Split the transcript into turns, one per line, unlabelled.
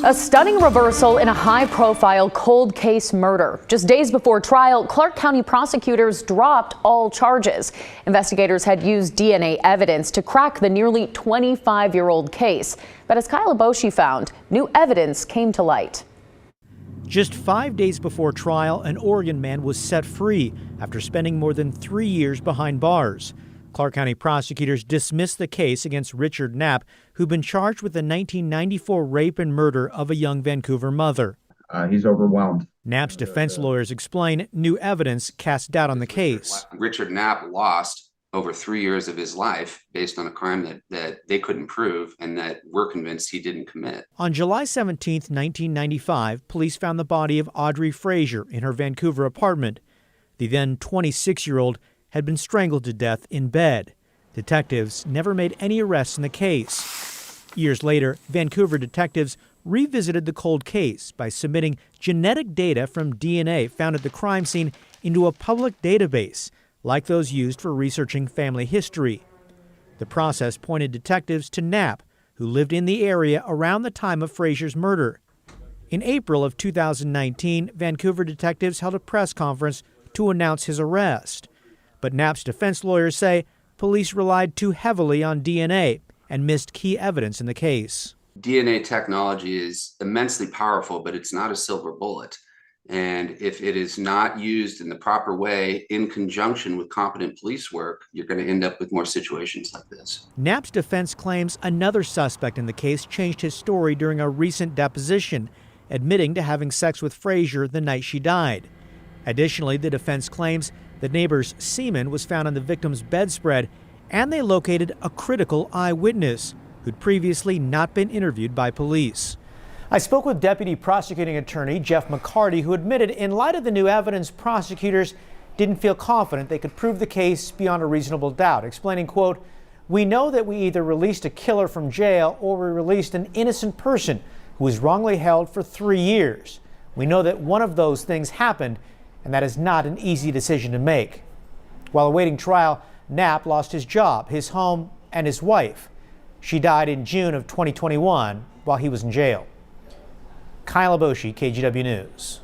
A stunning reversal in a high-profile cold case murder. Just days before trial, Clark County prosecutors dropped all charges. Investigators had used DNA evidence to crack the nearly 25-year-old case. But as Kyle Boshi found, new evidence came to light.
Just 5 days before trial, an Oregon man was set free after spending more than 3 years behind bars. Clark County prosecutors dismissed the case against Richard Knapp, who'd been charged with the 1994 rape and murder of a young Vancouver mother.
He's overwhelmed.
Knapp's defense lawyers explain new evidence cast doubt on the case.
Richard Knapp lost over 3 years of his life based on a crime that they couldn't prove and that we're convinced he didn't commit.
On July 17, 1995, police found the body of Audrey Frazier in her Vancouver apartment. The then 26-year-old had been strangled to death in bed. Detectives never made any arrests in the case. Years later, Vancouver detectives revisited the cold case by submitting genetic data from DNA found at the crime scene into a public database, like those used for researching family history. The process pointed detectives to Knapp, who lived in the area around the time of Frazier's murder. In April of 2019, Vancouver detectives held a press conference to announce his arrest. But Knapp's defense lawyers say police relied too heavily on DNA and missed key evidence in the case.
DNA technology is immensely powerful, but it's not a silver bullet. And if it is not used in the proper way in conjunction with competent police work, you're going to end up with more situations like this.
Knapp's defense claims another suspect in the case changed his story during a recent deposition, admitting to having sex with Frazier the night she died. Additionally, the defense claims the neighbor's semen was found on the victim's bedspread, and they located a critical eyewitness who'd previously not been interviewed by police. I spoke with Deputy Prosecuting Attorney Jeff McCarty, who admitted in light of the new evidence, prosecutors didn't feel confident they could prove the case beyond a reasonable doubt, explaining, quote, "We know that we either released a killer from jail or we released an innocent person who was wrongly held for 3 years. We know that one of those things happened, and that is not an easy decision to make." While awaiting trial, Knapp lost his job, his home, and his wife. She died in June of 2021 while he was in jail. Kyle Boshi, KGW News.